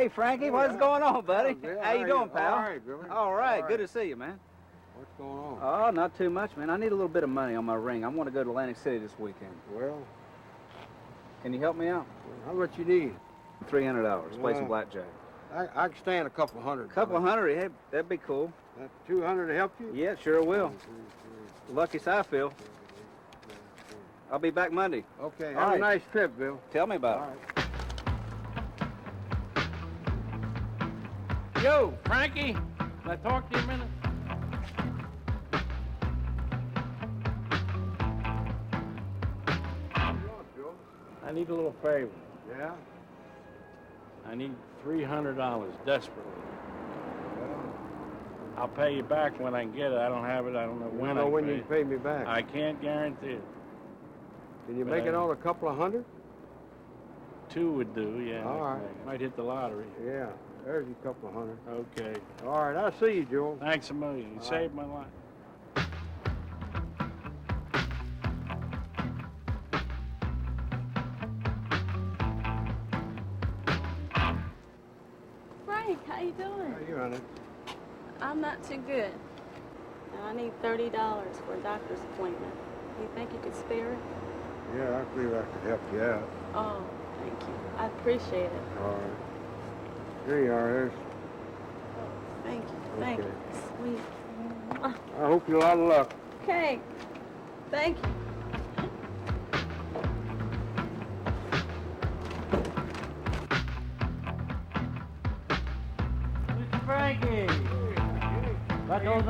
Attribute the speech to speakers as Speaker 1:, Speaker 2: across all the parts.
Speaker 1: Hey, Frankie, what's going on, buddy? How you doing, pal?
Speaker 2: All right, Billy.
Speaker 1: All right, good to see you, man.
Speaker 2: What's going on?
Speaker 1: Oh, not too much, man. I need a little bit of money on my ring. I want to go to Atlantic City this weekend.
Speaker 2: Well,
Speaker 1: Can you help me out?
Speaker 2: how much you need?
Speaker 1: $300. Play some blackjack.
Speaker 2: I can stand a couple hundred.
Speaker 1: Couple hundred? Hey, that'd be cool.
Speaker 2: That 200 to help you?
Speaker 1: Yeah, sure will. Lucky I feel. I'll be back Monday.
Speaker 2: Okay,
Speaker 1: All
Speaker 2: have
Speaker 1: right.
Speaker 2: a nice trip, Bill.
Speaker 1: Tell me about
Speaker 2: All
Speaker 1: it.
Speaker 2: right.
Speaker 3: Yo, Frankie, can I talk to you a minute? I need a little favor.
Speaker 2: Yeah?
Speaker 3: I need $300 desperately. I'll pay you back when I can get it. I don't have it. I don't know
Speaker 2: I
Speaker 3: when.
Speaker 2: don't know
Speaker 3: I
Speaker 2: when
Speaker 3: can
Speaker 2: you can pay me back.
Speaker 3: I can't guarantee it.
Speaker 2: Can you make it on a couple of hundred?
Speaker 3: 2 would do, yeah.
Speaker 2: All right.
Speaker 3: Might hit the lottery.
Speaker 2: Yeah, there's a couple of hundred.
Speaker 3: Okay.
Speaker 2: All right, I'll see you, Joel.
Speaker 3: Thanks a million. You saved my life.
Speaker 4: Frank, how you doing?
Speaker 2: How you, honey?
Speaker 4: I'm not too good. Now, I need $30 for a doctor's appointment. You think you could spare it?
Speaker 2: Yeah, I believe I could help you out.
Speaker 4: Oh, thank you. I appreciate it.
Speaker 2: All right. Here you are. There's.
Speaker 4: Thank you. Thank
Speaker 2: Okay.
Speaker 4: you. Sweet.
Speaker 2: I hope you a lot of luck.
Speaker 4: Okay. Thank you.
Speaker 5: Mr. Frankie! Got those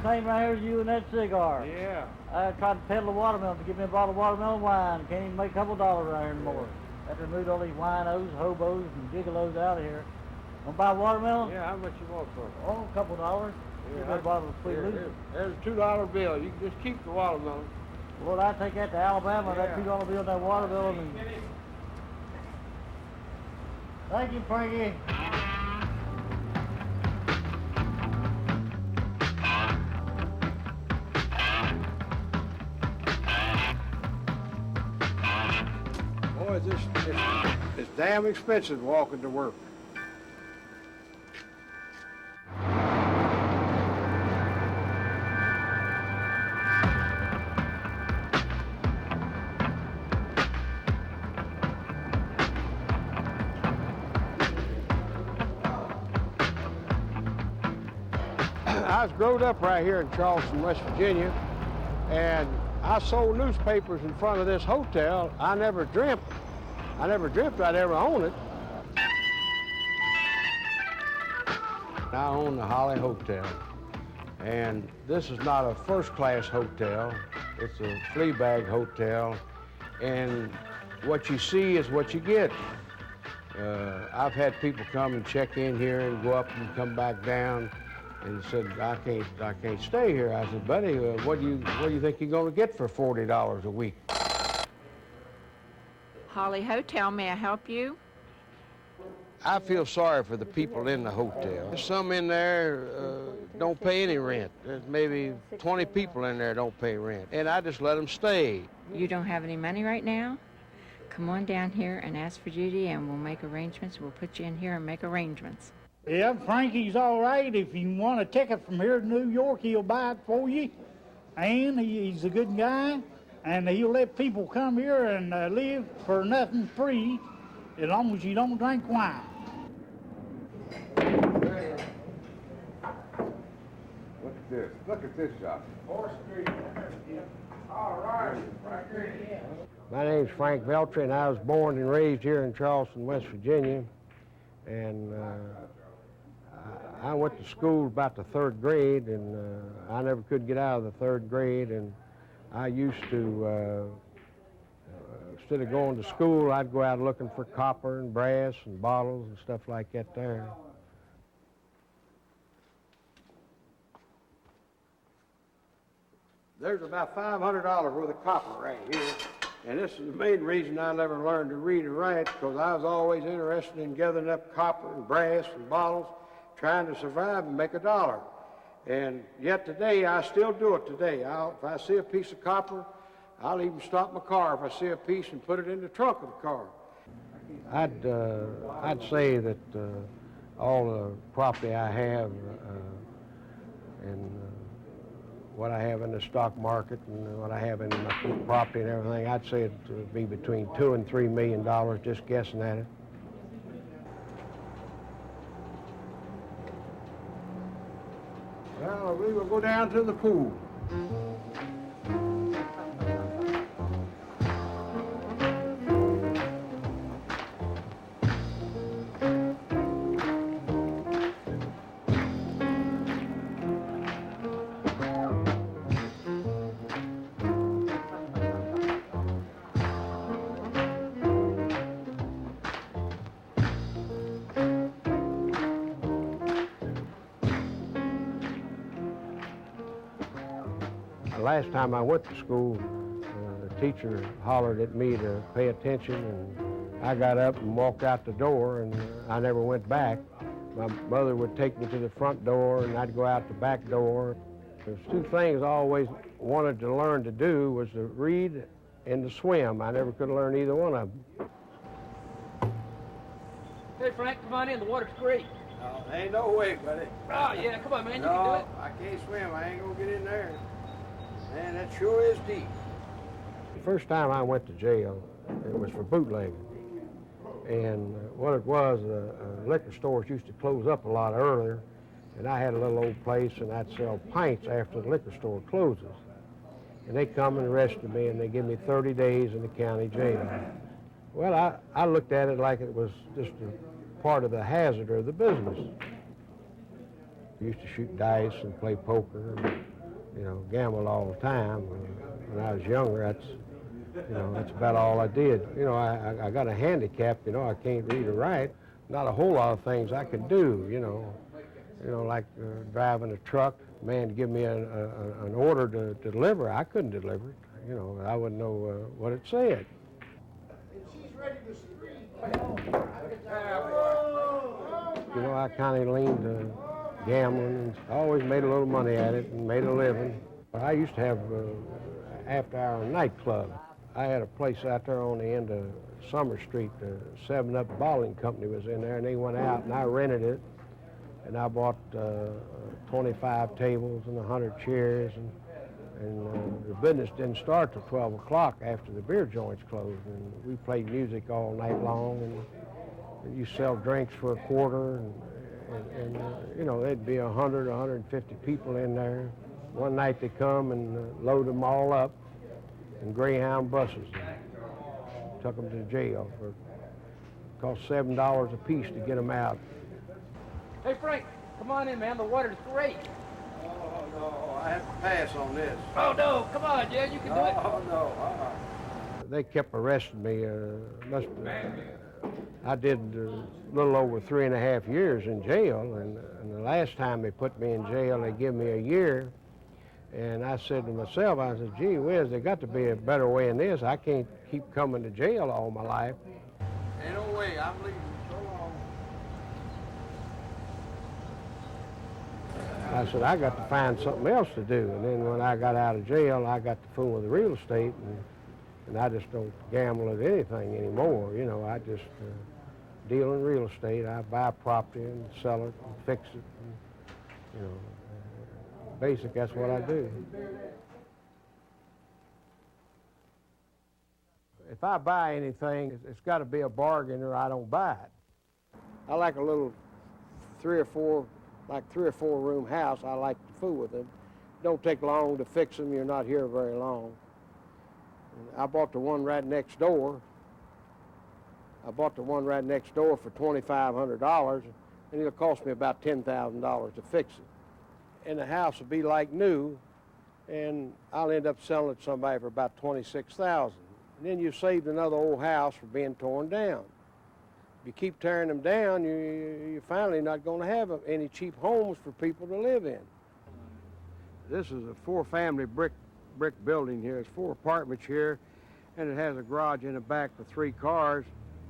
Speaker 5: same right here as you and that cigar.
Speaker 2: Yeah.
Speaker 5: I tried to peddle a watermelon to give me a bottle of watermelon wine. Can't even make a couple dollars around here anymore. Have to remove all these winos, hobos, and gigolos out of here. Want to buy watermelon?
Speaker 2: Yeah, how much you want for it?
Speaker 5: Oh, a couple dollars. Give me a bottle of sweet Lucy.
Speaker 2: There's a $2 bill. You can just keep the watermelon.
Speaker 5: Well, I take that to Alabama, that $2 bill, that watermelon. And... Thank you, Frankie.
Speaker 2: Boy, it's damn expensive walking to work. I was growed up right here in Charleston, West Virginia, and I sold newspapers in front of this hotel. I never dreamt I'd ever own it. I own the Holly Hotel, and this is not a first-class hotel. It's a Fleabag hotel, and what you see is what you get. I've had people come and check in here and go up and come back down, and said, I can't stay here. I said, buddy, what do you think you're going to get for $40 a week?
Speaker 6: Holly Hotel, may I help you?
Speaker 2: I feel sorry for the people in the hotel. Some in there don't pay any rent. There's maybe 20 people in there don't pay rent, and I just let them stay.
Speaker 6: You don't have any money right now? Come on down here and ask for Judy, and we'll make arrangements. We'll put you in here and make arrangements.
Speaker 5: Yeah, Frankie's all right. If you want a ticket from here to New York, he'll buy it for you. And he's a good guy, and he'll let people come here and live for nothing free, as long as you don't drink wine.
Speaker 2: Look at this shop. 4th Street. All right. My name's Frank Veltri, and I was born and raised here in Charleston, West Virginia. And I went to school about the 3rd grade, and I never could get out of the 3rd grade, and I used to, instead of going to school, I'd go out looking for copper and brass and bottles and stuff like that there. There's about $500 worth of copper right here, and this is the main reason I never learned to read or write, because I was always interested in gathering up copper and brass and bottles, trying to survive and make $1. And yet today, I still do it today. If I see a piece of copper, I'll even stop my car if I see a piece and put it in the trunk of the car. I'd say that all the property I have and what I have in the stock market and what I have in my property and everything, I'd say it would be between $2 and $3 million, just guessing at it. Well, we will go down to the pool. Last time I went to school, the teacher hollered at me to pay attention, and I got up and walked out the door, and I never went back. My mother would take me to the front door, and I'd go out the back door. There's 2 things I always wanted to learn to do, was to read and to swim. I never could learn either one of them.
Speaker 7: Hey, Frank, come on in. The water's great.
Speaker 2: Oh, ain't no way, buddy.
Speaker 7: Oh, yeah, come on, man. You can do it.
Speaker 2: I can't swim. I ain't gonna get in there. Man, that sure is deep. The first time I went to jail, it was for bootlegging. And what it was, liquor stores used to close up a lot earlier, and I had a little old place, and I'd sell pints after the liquor store closes. And they come and arrested me, and they give me 30 days in the county jail. Well, I looked at it like it was just a part of the hazard of the business. We used to shoot dice and play poker and, gamble all the time. When I was younger, that's about all I did. I got a handicap, I can't read or write. Not a whole lot of things I could do, like driving a truck. Man, give me an order to deliver, I couldn't deliver it. I wouldn't know what it said. I kind of leaned to gambling, and I always made a little money at it and made a living. I used to have after-hour nightclub. I had a place out there on the end of Summer Street. The 7-Up Bottling Company was in there, and they went out, and I rented it, and I bought 25 tables and 100 chairs, and the business didn't start till 12 o'clock after the beer joints closed, and we played music all night long, and you sell drinks for a quarter, and there'd be 100, 150 people in there. One night they come and load them all up in Greyhound buses and took them to jail. Cost $7 a piece to get them out.
Speaker 7: Hey, Frank, come on in, man. The water's great.
Speaker 2: Oh, no, I have to pass on this.
Speaker 7: Oh, no, come on, Jen. You can do it.
Speaker 2: Oh, no. They kept arresting me. I did a little over 3.5 years in jail, and the last time they put me in jail, they gave me a year. And I said to myself, I said, gee whiz, there got to be a better way than this. I can't keep coming to jail all my life. Ain't no way, I'm leaving so long. I said, I got to find something else to do. And then when I got out of jail, I got to fool with the real estate, and I just don't gamble at anything anymore. I just deal in real estate. I buy property and sell it and fix it. And, basic, that's what I do. If I buy anything, it's got to be a bargain or I don't buy it. I like a little 3 or 4 room house. I like to fool with them. Don't take long to fix them. You're not here very long. I bought the one right next door. For $2,500. and it'll cost me about $10,000 to fix it. And the house will be like new, and I'll end up selling it to somebody for about $26,000. And then you've saved another old house from being torn down. If you keep tearing them down, you're finally not going to have any cheap homes for people to live in. This is a four-family brick building here. It's 4 apartments here, and it has a garage in the back for 3 cars.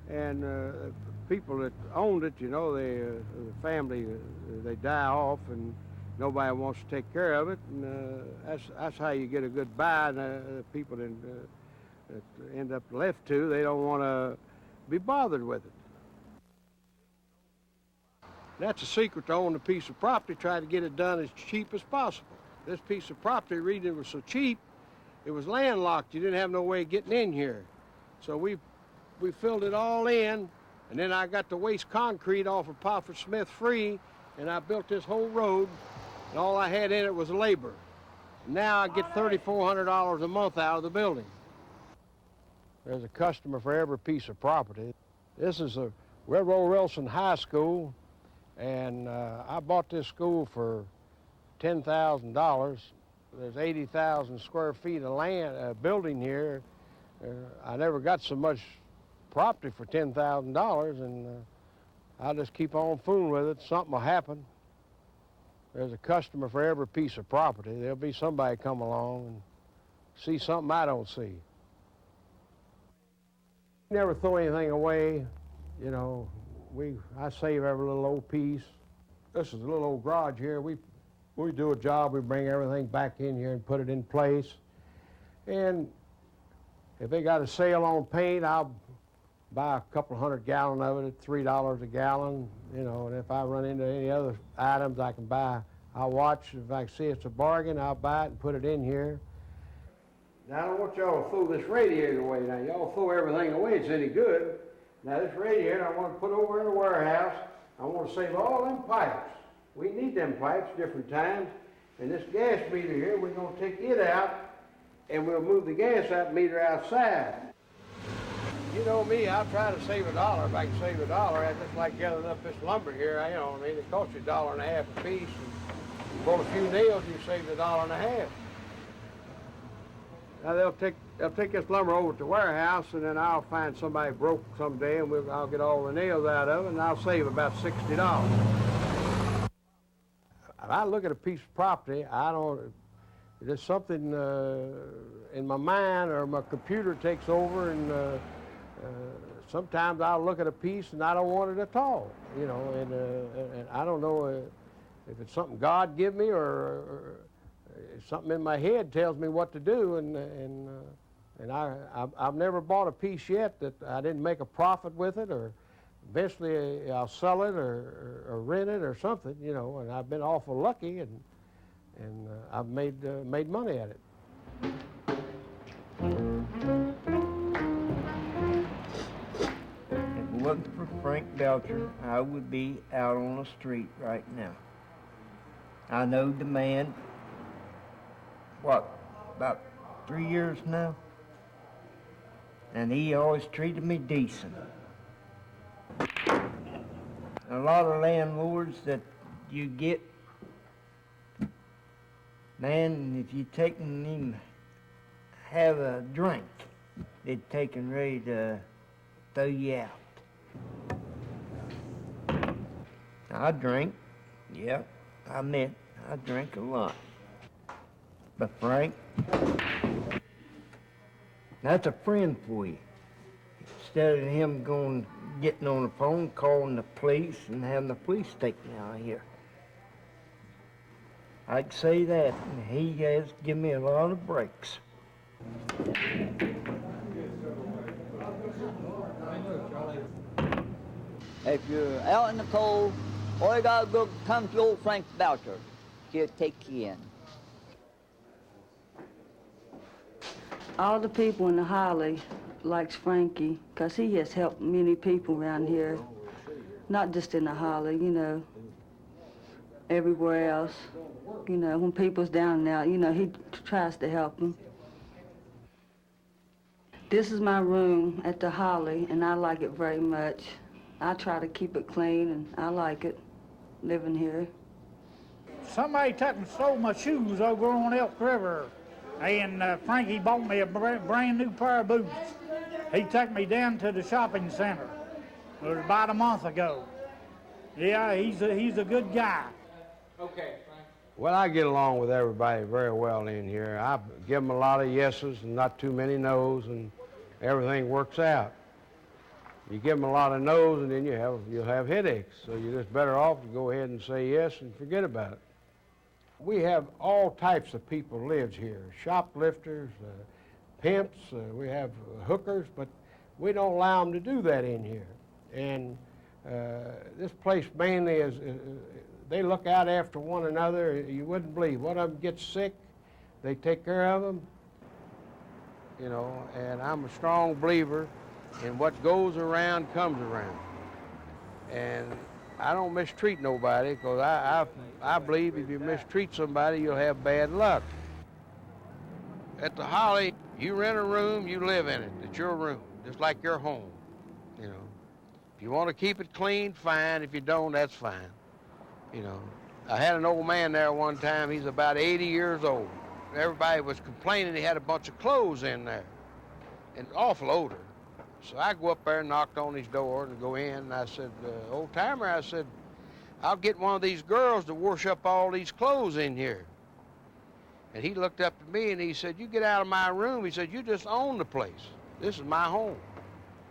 Speaker 2: And people that owned it, you know, the family, they die off, and nobody wants to take care of it. And that's how you get a good buy. And people that end up left to, they don't want to be bothered with it. That's a secret to own a piece of property. Try to get it done as cheap as possible. This piece of property, reading it was so cheap, it was landlocked. You didn't have no way of getting in here. So we filled it all in, and then I got the waste concrete off of Popford Smith free, and I built this whole road, and all I had in it was labor. Now I get $3,400 a month out of the building. There's a customer for every piece of property. This is a Railroad Wilson High School, and I bought this school for $10,000. There's 80,000 square feet of land, building here. I never got so much property for $10,000, and I'll just keep on fooling with it. Something will happen. There's a customer for every piece of property. There'll be somebody come along and see something I don't see. Never throw anything away, you know. I save every little old piece. This is a little old garage here. We do a job, we bring everything back in here and put it in place. And if they got a sale on paint, I'll buy a couple 100 gallon of it at $3 a gallon, you know, and if I run into any other items I can buy, I'll watch. If I see it's a bargain, I'll buy it and put it in here. Now, I don't want y'all to throw this radiator away. Now, y'all throw everything away, it's any good. Now, this radiator I want to put over in the warehouse. I want to save all them pipes. We need them pipes different times. And this gas meter here, we're going to take it out, and we'll move the gas out meter outside. You know me, I'll try to save $1 if I can save $1. That's just like gathering up this lumber here. You know, I mean, it costs you $1.50 a piece. And you pull a few nails, you saved $1.50. Now they'll take this lumber over to the warehouse, and then I'll find somebody broke someday, and I'll get all the nails out of it, and I'll save about $60. If I look at a piece of property, there's something in my mind, or my computer takes over, and sometimes I'll look at a piece and I don't want it at all, you know, and I don't know if it's something God give me or something in my head tells me what to do, and I've never bought a piece yet that I didn't make a profit with it, or eventually I'll sell it or rent it or something, you know, and I've been awful lucky, and I've made money at it.
Speaker 8: If it wasn't for Frank Belcher, I would be out on the street right now. I know the man, about 3 years now? And he always treated me decent. A lot of landlords that you get, man, if you take and even have a drink, they'd take and ready to throw you out. I drink, yeah, I admit, I drink a lot. But Frank, that's a friend for you. Instead of him getting on the phone, calling the police, and having the police take me out of here. I'd say that, and he has given me a lot of breaks.
Speaker 9: If you're out in the cold, all you gotta go come to old Frank Belcher. He'll take you in.
Speaker 4: All the people in the Holly likes Frankie, 'cause he has helped many people around here. Not just in the Holly, you know, everywhere else. You know, when people's down and out, you know, he tries to help them. This is my room at the Holly, and I like it very much. I try to keep it clean, and I like it. living here.
Speaker 5: Somebody took and stole my shoes over on Elk River, and Frankie bought me a brand new pair of boots. He took me down to the shopping center. It was about a month ago. Yeah, he's a good guy.
Speaker 7: Okay, Frank.
Speaker 2: Well, I get along with everybody very well in here. I give them a lot of yeses and not too many nos, and everything works out. You give them a lot of no's, and then you'll have headaches. So you're just better off to go ahead and say yes and forget about it. We have all types of people lives here: shoplifters, pimps. We have hookers, but we don't allow them to do that in here. And this place mainly is. They look out after one another. You wouldn't believe. One of them gets sick, they take care of them. You know, and I'm a strong believer in what goes around comes around. And I don't mistreat nobody, because I believe if you mistreat somebody, you'll have bad luck. At the Holly, you rent a room, you live in it. It's your room, just like your home, you know. If you want to keep it clean, fine. If you don't, that's fine. You know, I had an old man there one time. He's about 80 years old. Everybody was complaining he had a bunch of clothes in there, and awful odor. So I go up there and knocked on his door and go in, and I said, old timer, I said, I'll get one of these girls to wash up all these clothes in here. And he looked up at me and he said, you get out of my room. He said, you just own the place. This is my home.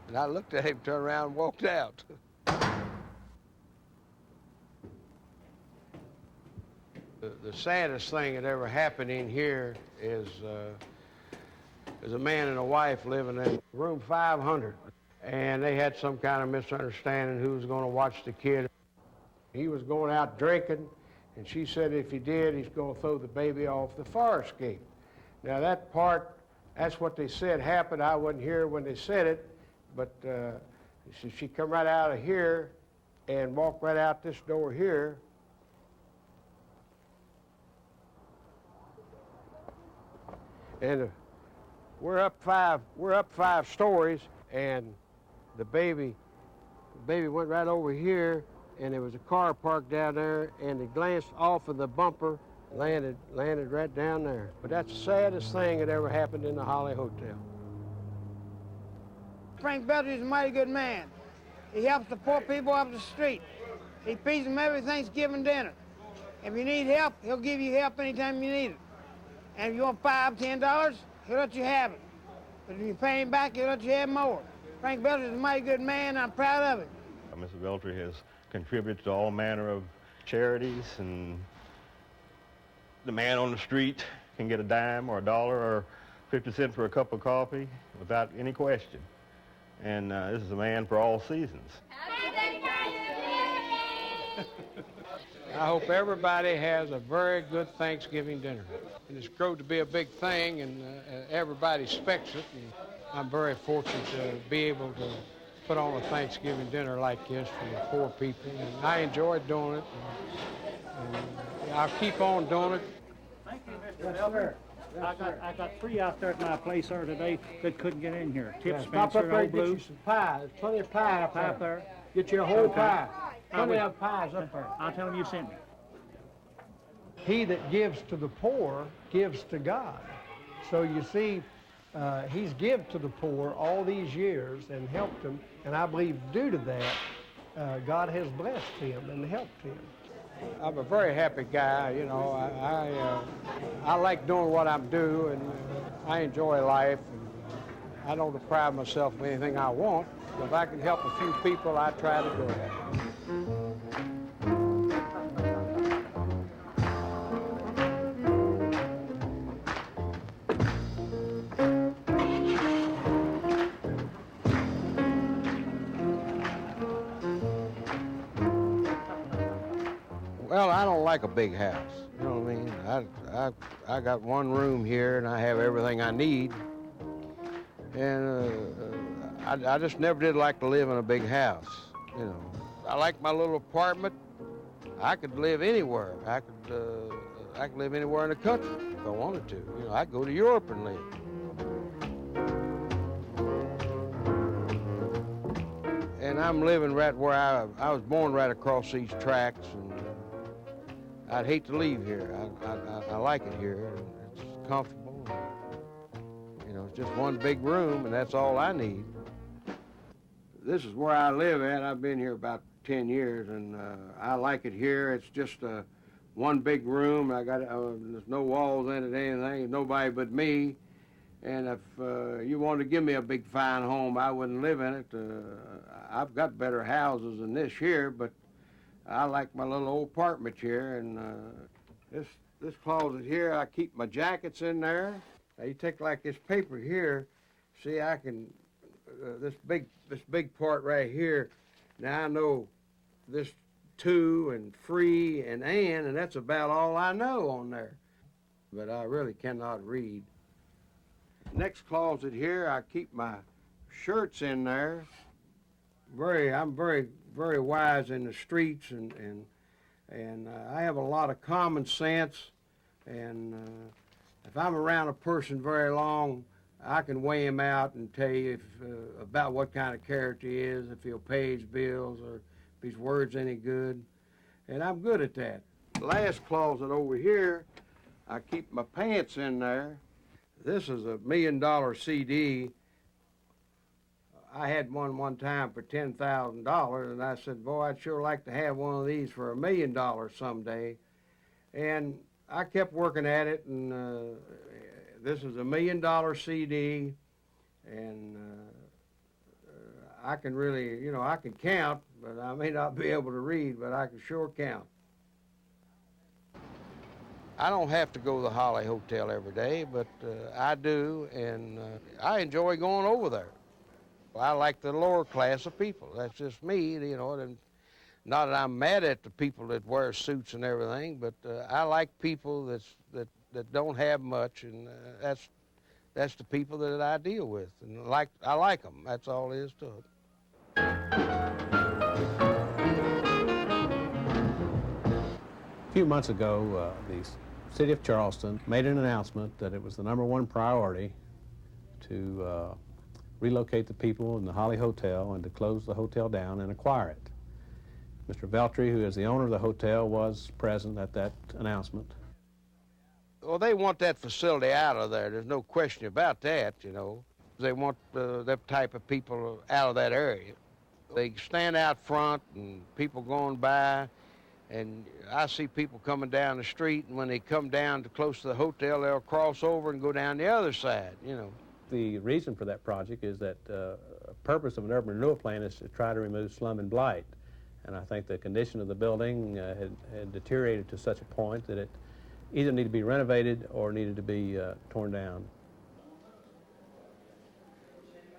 Speaker 2: And I looked at him, turned around and walked out. The saddest thing that ever happened in here is a man and a wife living in room 500. And they had some kind of misunderstanding who was going to watch the kid. He was going out drinking, and she said if he did, he's going to throw the baby off the fire escape. Now that part, that's what they said happened. I wasn't here when they said it, but she come right out of here and walked right out this door here. And we're up five stories, and the baby went right over here, and there was a car parked down there, and it glanced off of the bumper, landed right down there. But that's the saddest thing that ever happened in the Holly Hotel.
Speaker 8: Frank Belcher is a mighty good man. He helps the poor people up the street. He feeds them every Thanksgiving dinner. If you need help, he'll give you help anytime you need it. And if you want $5, $10, he'll let you have it. But if you pay him back, he'll let you have more. Frank Belcher is a mighty good man, and I'm proud of him.
Speaker 10: Mr. Belcher has contributed to all manner of charities, and the man on the street can get a dime or $1 or 50 cents for a cup of coffee without any question. And this is a man for all seasons.
Speaker 2: I hope everybody has a very good Thanksgiving dinner. And it's grown to be a big thing, and everybody expects it. And I'm very fortunate to be able to put on a Thanksgiving dinner like this for the poor people. And I enjoy doing it, and I'll keep on doing it.
Speaker 5: Thank you, Mr. Belcher. I got 3 out there at my place there today that couldn't get in here. Tip Spencer, Old Blue.
Speaker 2: Get you some pie. There's plenty of pie up
Speaker 5: Pie up there.
Speaker 2: Get you a whole
Speaker 5: Okay.
Speaker 2: pie. Plenty of pies up there.
Speaker 5: I'll tell him you sent me.
Speaker 11: He that gives to the poor gives to God. So you see, he's given to the poor all these years and helped them, and I believe due to that, God has blessed him and helped him.
Speaker 2: I'm a very happy guy, you know. I like doing what I'm doing, and I enjoy life, and I don't deprive myself of anything I want. If I can help a few people, I try to do it. Well, I don't like a big house, you know what I mean? I got one room here, and I have everything I need. And I just never did like to live in a big house, you know. I like my little apartment. I could live anywhere. I could live anywhere in the country if I wanted to. You know, I'd go to Europe and live. And I'm living right where I was born right across these tracks, and I'd hate to leave here. I like it here. It's comfortable. You know, it's just one big room, and that's all I need. This is where I live at. I've been here about 10 years, and I like it here. It's just one big room. There's no walls in it, anything. Nobody but me. And if you wanted to give me a big fine home, I wouldn't live in it. I've got better houses than this here, but I like my little old apartment here. And this closet here, I keep my jackets in there. Now you take like this paper here. See, I can this big part right here. Now I know this to and free and that's about all I know on there. But I really cannot read. Next closet here, I keep my shirts in there. I'm very wise in the streets, and I have a lot of common sense. And if I'm around a person very long, I can weigh him out and tell you about what kind of character he is, if he'll pay his bills, or if his word's any good. And I'm good at that. The last closet over here, I keep my pants in there. This is a $1 million CD. I had one time for $10,000, and I said, boy, I'd sure like to have one of these for $1 million someday. And I kept working at it, and this is a $1 million CD, and I can really, you know, I can count, but I may not be able to read, but I can sure count. I don't have to go to the Holly Hotel every day, but I do, and I enjoy going over there. I like the lower class of people. That's just me, you know, and not that I'm mad at the people that wear suits and everything, but I like people that don't have much, and that's the people that I deal with, and I like them. That's all there is to it.
Speaker 12: A few months ago, the City of Charleston made an announcement that it was the #1 priority to relocate the people in the Holly Hotel and to close the hotel down and acquire it. Mr. Veltri, who is the owner of the hotel, was present at that announcement.
Speaker 2: Well, they want that facility out of there. There's no question about that, you know. They want that type of people out of that area. They stand out front and people going by, and I see people coming down the street, and when they come down to close to the hotel, they'll cross over and go down the other side, you know.
Speaker 12: The reason for that project is that the purpose of an urban renewal plan is to try to remove slum and blight. And I think the condition of the building had deteriorated to such a point that it either needed to be renovated or needed to be torn down.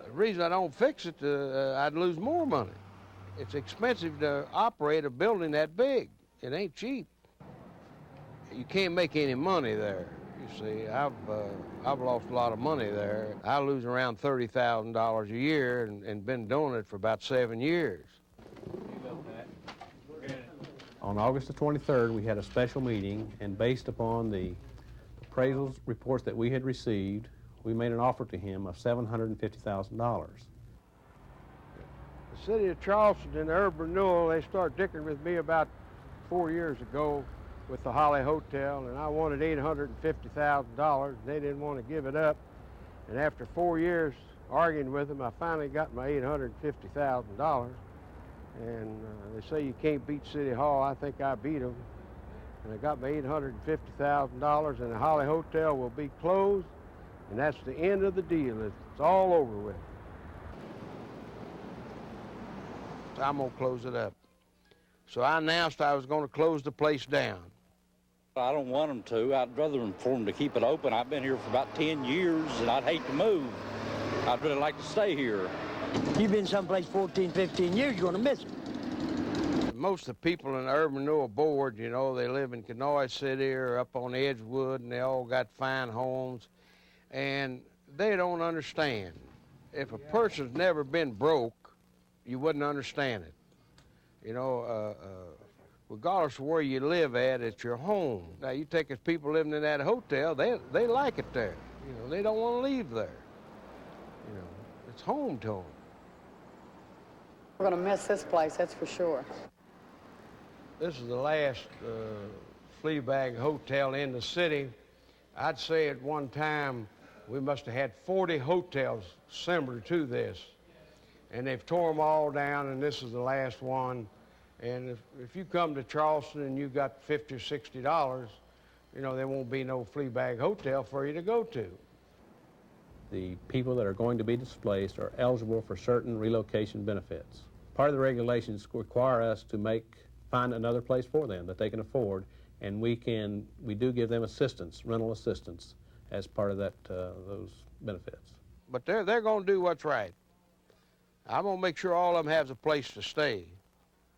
Speaker 2: The reason I don't fix it, I'd lose more money. It's expensive to operate a building that big. It ain't cheap. You can't make any money there. You see, I've lost a lot of money there. I lose around $30,000 a year and been doing it for about 7 years.
Speaker 12: On August the 23rd, we had a special meeting, and based upon the appraisal reports that we had received, we made an offer to him of $750,000.
Speaker 2: The City of Charleston and the urban renewal, they started dicking with me about 4 years ago with the Holly Hotel, and I wanted $850,000. They didn't want to give it up. And after 4 years arguing with them, I finally got my $850,000. And they say you can't beat City Hall. I think I beat them. And I got my $850,000, and the Holly Hotel will be closed, and that's the end of the deal. It's all over with. I'm going to close it up. So I announced I was going to close the place down.
Speaker 13: I don't want them to. I'd rather for them to keep it open. I've been here for about 10 years, and I'd hate to move. I'd really like to stay here.
Speaker 9: You've been someplace 14, 15 years, you're going to miss it.
Speaker 2: Most of the people in the Urban Renewal Board, you know, they live in Kenoi City or up on Edgewood, and they all got fine homes, and they don't understand. If a person's never been broke, you wouldn't understand it. You know, regardless of where you live at, it's your home. Now, you take us people living in that hotel, they like it there. You know, they don't want to leave there. You know, it's home to them.
Speaker 14: We're going to miss this place, that's for sure.
Speaker 2: This is the last Drummer-Fleabag Hotel in the city. I'd say at one time we must have had 40 hotels similar to this. And they've tore them all down, and this is the last one. And if you come to Charleston and you got $50 or $60, you know, there won't be no Fleabag Hotel for you to go to.
Speaker 12: The people that are going to be displaced are eligible for certain relocation benefits. Part of the regulations require us to find another place for them that they can afford, and we do give them assistance, rental assistance, as part of those benefits.
Speaker 2: But they're going to do what's right. I'm going to make sure all of them have a place to stay.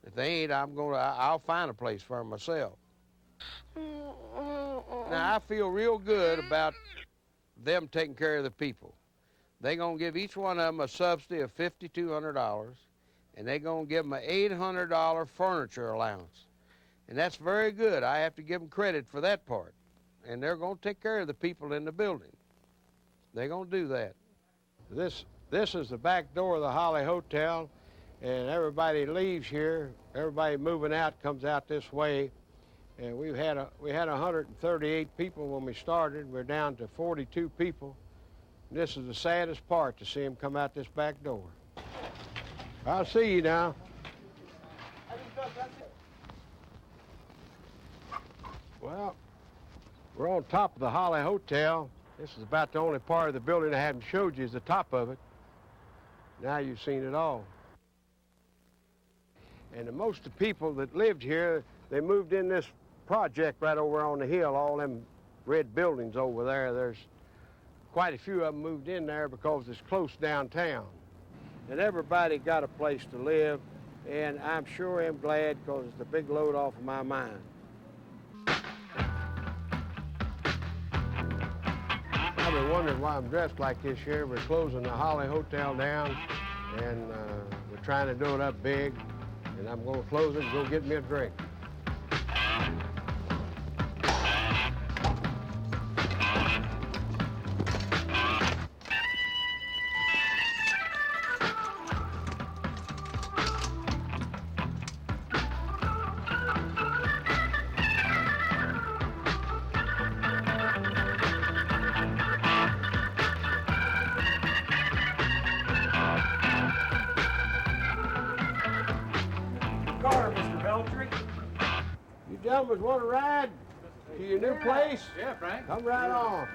Speaker 2: If they ain't, I'll find a place for them myself. Now, I feel real good about them taking care of the people. They're going to give each one of them a subsidy of $5,200, and they're going to give them an $800 furniture allowance. And that's very good. I have to give them credit for that part. And they're going to take care of the people in the building. They're going to do that. This is the back door of the Holly Hotel, and everybody leaves here. Everybody moving out comes out this way. And we had 138 people when we started. We're down to 42 people. And this is the saddest part, to see them come out this back door. I'll see you now. Well, we're on top of the Holly Hotel. This is about the only part of the building I haven't showed you is the top of it. Now you've seen it all. And most of the people that lived here, they moved in this project right over on the hill, all them red buildings over there. There's quite a few of them moved in there because it's close downtown. And everybody got a place to live, and I'm sure am glad because it's a big load off of my mind. I've been wondering why I'm dressed like this here. We're closing the Holly Hotel down, and we're trying to do it up big, and I'm going to close it and go get me a drink. You gentlemen want to ride to your new place?
Speaker 7: Yeah, Frank.
Speaker 2: Come right on.